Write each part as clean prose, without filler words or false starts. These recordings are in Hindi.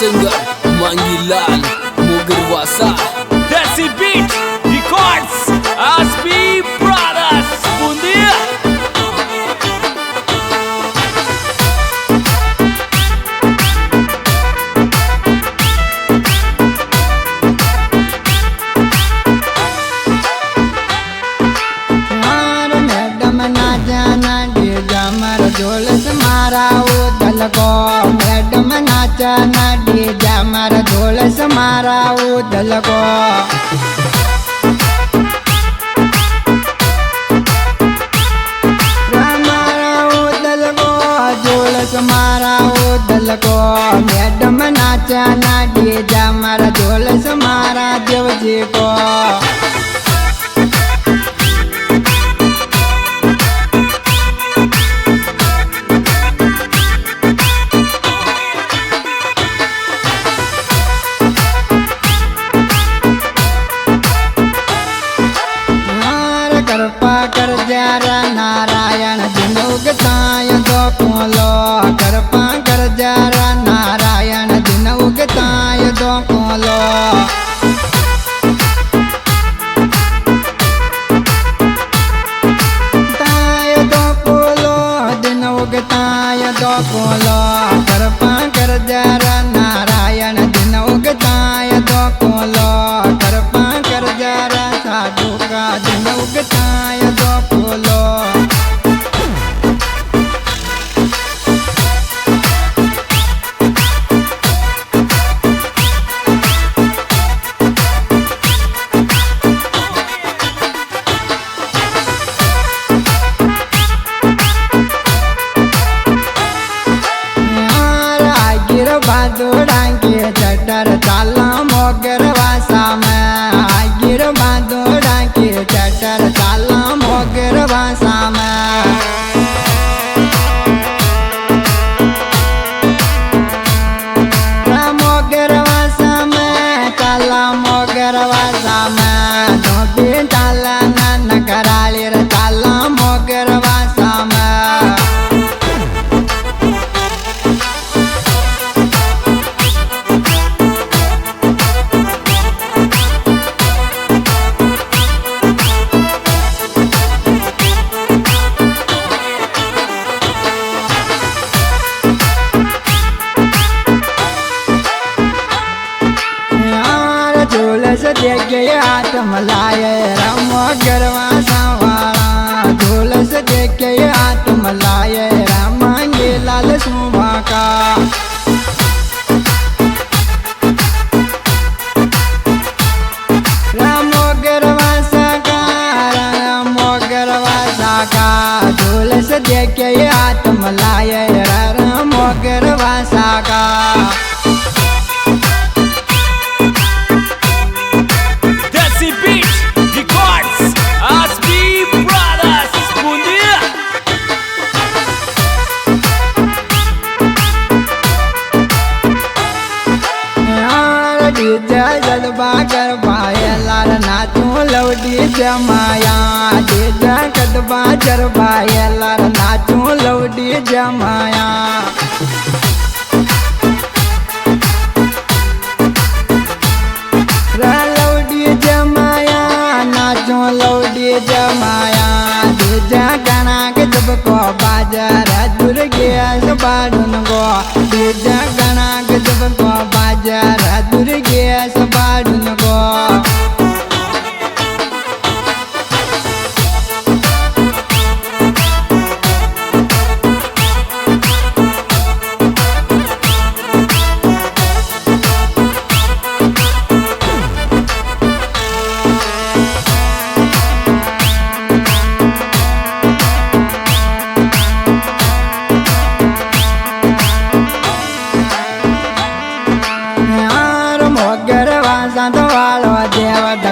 singer Manggilal Mugarwasa. Desi Beat Records Aspi Brothers Bundia. ढोलस मारा उदल को मैडम नाचा ना डीजा मारा ढोलस मारा उदल को ढोलस मारा उदल को मैडम नाचा ना डीजा मारा ढोलस मारा देवजी को कर जरा नारायण दिनुगताय दो कोलो कृपा कर जरा नारायण दिनुगताय दो कोलो ताय दो कोलो दिनुगताय दो कोलो कृपा कर जरा नारायण दिनुगताय दो कोलो कृपा कर जरा साधु का दिनुगताय दो कोलो बादोड़ांगे चटर चाला मोगर वासा में गिर बादोड़ांगे चटर चाला मोगर वासा में मोगर वासा में चाला मोगर वासा में धोबी चाला नन कराली चाला मोगर वासा में देख गए हाथ मलाए राम गरवा सावाड़ा ढोलस देख गए हाथ मलाए राम मांगे लाल सुबह का राम गरवा साका राम गरवा साका ढोलस देख गए हाथ मलाए राम गरवा साका जलवा कर पाए लाल नाचू लौडी जमाया डीजा कदबा चरवाए लाल नाचू लौडी जमाया लौडी जमाया नाचू लौडी जमाया डीजा गाना के जब को बाजार दुर्गे बाडुन गो डीजा गाना के जब को बाजार दुर्गे बाडुन गो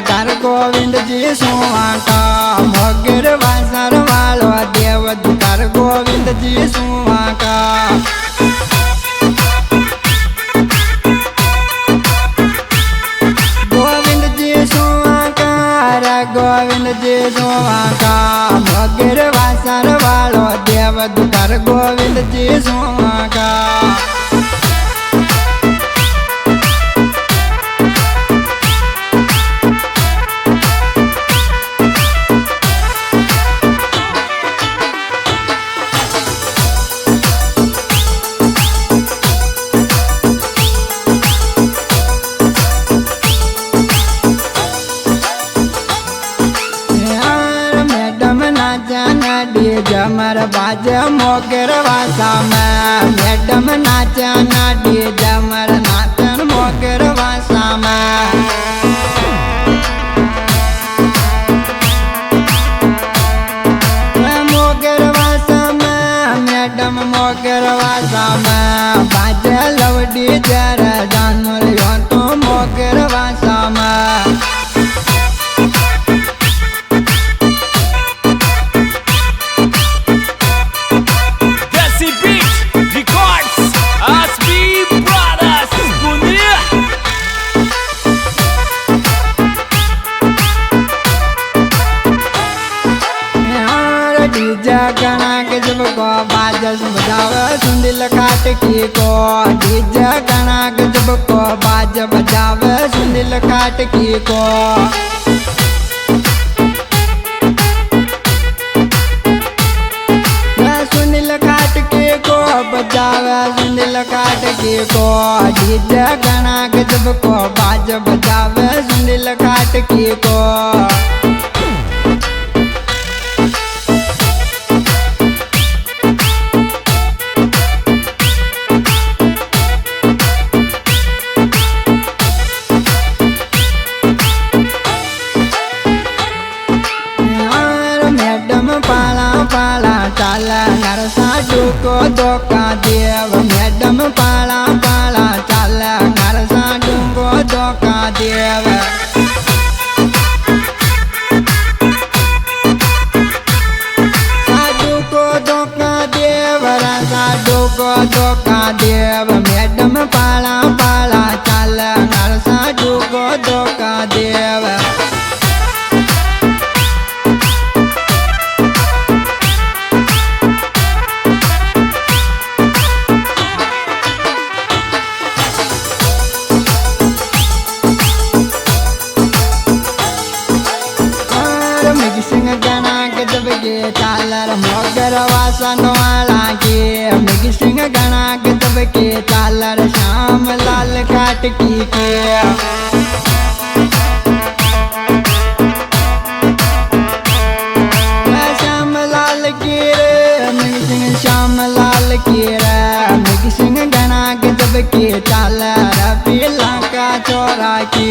कर गोविंद जी सुवाका मोगर वासर वालो देव कर गोविंद जी सुवाका गोविंद जी सुवाका गोविंद जी सुवाका मोगर वासर वालो देव कर गोविंद जी सुवाका बाजे मोगर वासा में मैडम नाचा ना डीजे मर नाचन मोगर वासा में मैडम मोगर वासा में बाजे लवडी जरा जानू लियो तो मोगर वासा में Desi Beat Records SB Brothers Bundia DJ गाना के जब को बाजस बजावे सुंदिल काट की को डीजे गाना के जब को बाज बजावे सुंदिल काट की को सुंदिल काट के को बजावे सुंदिल काट के को डीजे गाना के जब को बाज बजावे सुंदिल काट की को चाला नरसा को धोखा देव मैडम पाला पाला चाला नरसा को धोखा देव साधु को धोखा देव साधु को धोखा देव मैडम पाला पाला चाला नरसा को धोखा देव चालर मोगर वासन वाला के मिग सिंह गणा के जब के चालर श्याम लाल काट की के श्याम लाल की रे मिग सिंह श्याम लाल की रे मिग सिंह गणा के जब के चालर पीला का चोरा की